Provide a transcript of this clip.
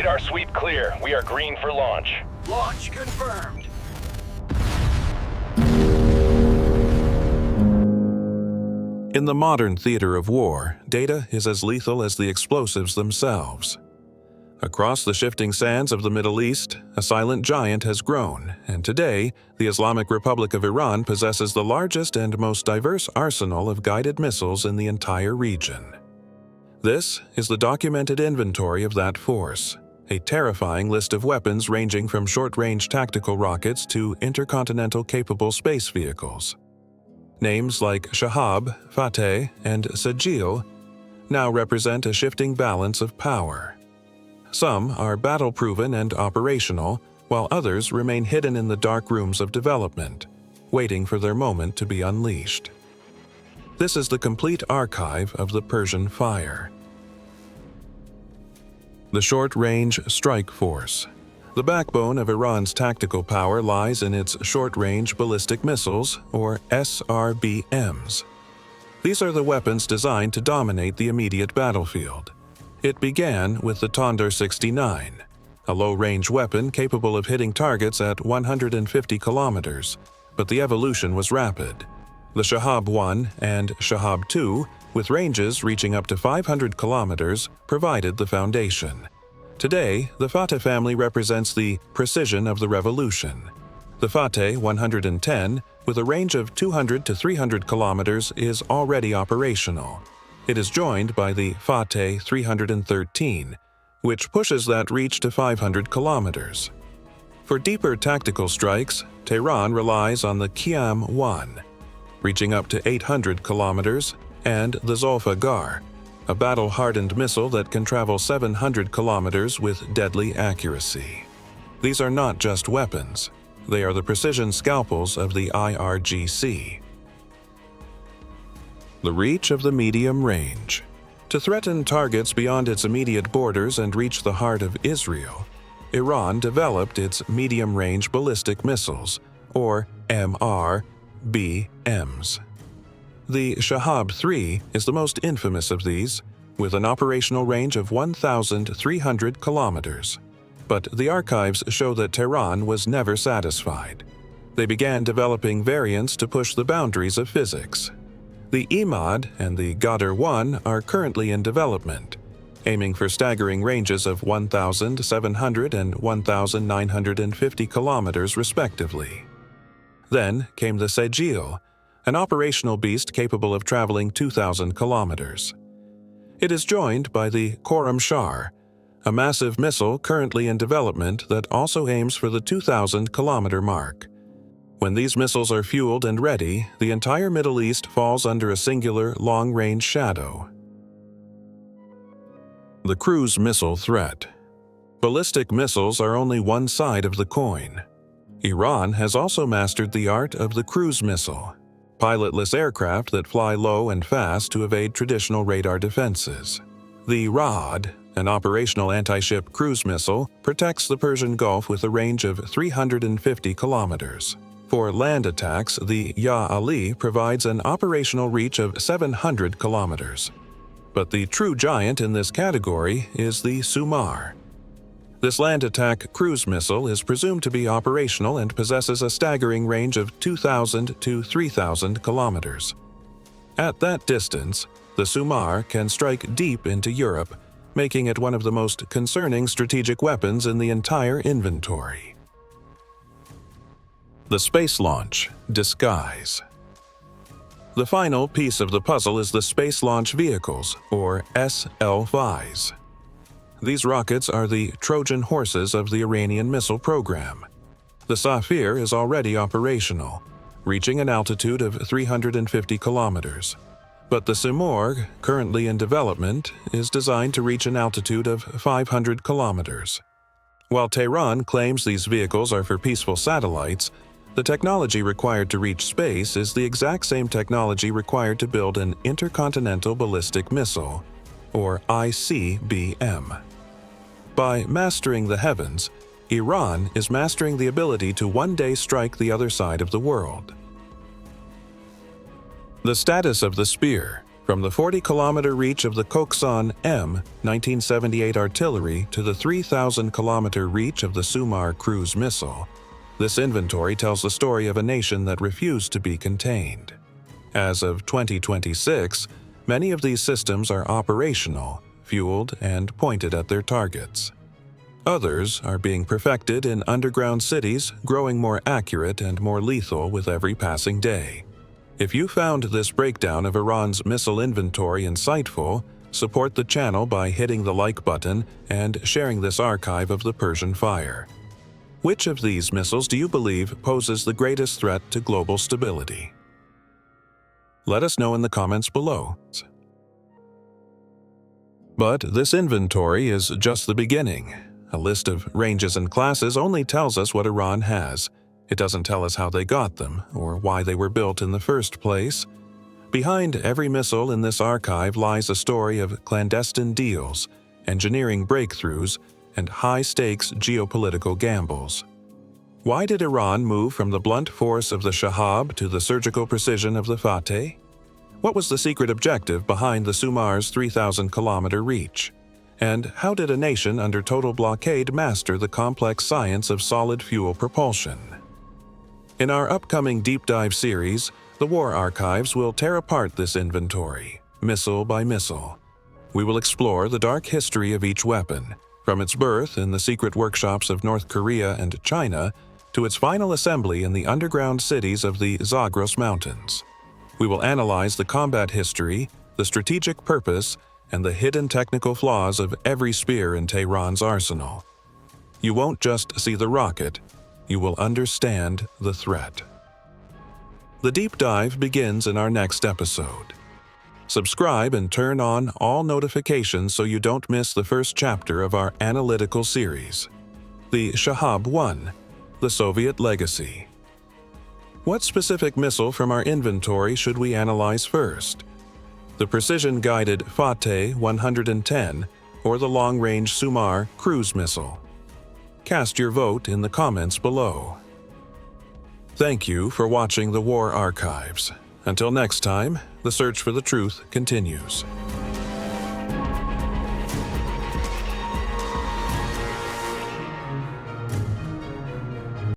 Radar sweep clear. We are green for launch. Launch confirmed. In the modern theater of war, data is as lethal as the explosives themselves. Across the shifting sands of the Middle East, a silent giant has grown, and today, the Islamic Republic of Iran possesses the largest and most diverse arsenal of guided missiles in the entire region. This is the documented inventory of that force, a terrifying list of weapons ranging from short-range tactical rockets to intercontinental-capable space vehicles. Names like Shahab, Fateh, and Sejjil now represent a shifting balance of power. Some are battle-proven and operational, while others remain hidden in the dark rooms of development, waiting for their moment to be unleashed. This is the complete archive of the Persian Fire. The Short-Range Strike Force. The backbone of Iran's tactical power lies in its short-range ballistic missiles, or SRBMs. These are the weapons designed to dominate the immediate battlefield. It began with the Tondar-69, a low-range weapon capable of hitting targets at 150 kilometers, but the evolution was rapid. The Shahab-1 and Shahab-2, with ranges reaching up to 500 kilometers, provided the foundation. Today, the Fateh family represents the precision of the revolution. The Fateh-one-hundred-and-ten, with a range of 200 to 300 kilometers, is already operational. It is joined by the Fateh-313, which pushes that reach to 500 kilometers. For deeper tactical strikes, Tehran relies on the Qiam-one, reaching up to 800 kilometers, and the Zolfaghar, a battle-hardened missile that can travel 700 kilometers with deadly accuracy. These are not just weapons. They are the precision scalpels of the IRGC. The reach of the medium range. To threaten targets beyond its immediate borders and reach the heart of Israel, Iran developed its medium-range ballistic missiles, or MRBMs. The Shahab-3 is the most infamous of these, with an operational range of 1,300 kilometers. But the archives show that Tehran was never satisfied. They began developing variants to push the boundaries of physics. The Imad and the Ghadr-1 are currently in development, aiming for staggering ranges of 1,700 and 1,950 kilometers respectively. Then came the Sejjil, an operational beast capable of traveling 2,000 kilometers. It is joined by the Khorramshahr, a massive missile currently in development that also aims for the 2,000-kilometer mark. When these missiles are fueled and ready, the entire Middle East falls under a singular long-range shadow. The cruise missile threat. Ballistic missiles are only one side of the coin. Iran has also mastered the art of the cruise missile, pilotless aircraft that fly low and fast to evade traditional radar defenses. The Ra'ad, an operational anti-ship cruise missile, protects the Persian Gulf with a range of 350 kilometers. For land attacks, the Ya Ali provides an operational reach of 700 kilometers. But the true giant in this category is the Soumar. This land attack cruise missile is presumed to be operational and possesses a staggering range of 2,000 to 3,000 kilometers. At that distance, the Soumar can strike deep into Europe, making it one of the most concerning strategic weapons in the entire inventory. The space launch disguise. The final piece of the puzzle is the Space Launch Vehicles, or SLVs. These rockets are the Trojan horses of the Iranian missile program. The Safir is already operational, reaching an altitude of 350 kilometers. But the Soumar, currently in development, is designed to reach an altitude of 500 kilometers. While Tehran claims these vehicles are for peaceful satellites, the technology required to reach space is the exact same technology required to build an intercontinental ballistic missile, or ICBM. By mastering the heavens, Iran is mastering the ability to one day strike the other side of the world. The status of the spear. From the 40-kilometer reach of the Koksan-M 1978 artillery to the 3,000-kilometer reach of the Soumar cruise missile, this inventory tells the story of a nation that refused to be contained. As of 2026, many of these systems are operational, fueled, and pointed at their targets. Others are being perfected in underground cities, growing more accurate and more lethal with every passing day. If you found this breakdown of Iran's missile inventory insightful, support the channel by hitting the like button and sharing this archive of the Persian fire. Which of these missiles do you believe poses the greatest threat to global stability? Let us know in the comments below. But this inventory is just the beginning. A list of ranges and classes only tells us what Iran has. It doesn't tell us how they got them or why they were built in the first place. Behind every missile in this archive lies a story of clandestine deals, engineering breakthroughs, and high-stakes geopolitical gambles. Why did Iran move from the blunt force of the Shahab to the surgical precision of the Fateh? What was the secret objective behind the Soumar's 3,000-kilometer reach? And how did a nation under total blockade master the complex science of solid fuel propulsion? In our upcoming deep dive series, the War Archives will tear apart this inventory, missile by missile. We will explore the dark history of each weapon, from its birth in the secret workshops of North Korea and China to its final assembly in the underground cities of the Zagros Mountains. We will analyze the combat history, the strategic purpose, and the hidden technical flaws of every spear in Tehran's arsenal. You won't just see the rocket, you will understand the threat. The deep dive begins in our next episode. Subscribe and turn on all notifications so you don't miss the first chapter of our analytical series, the Shahab-1, the Soviet Legacy. What specific missile from our inventory should we analyze first? The precision-guided Fateh-one-hundred-and-ten or the long-range Soumar cruise missile? Cast your vote in the comments below. Thank you for watching the War Archives. Until next time, the search for the truth continues.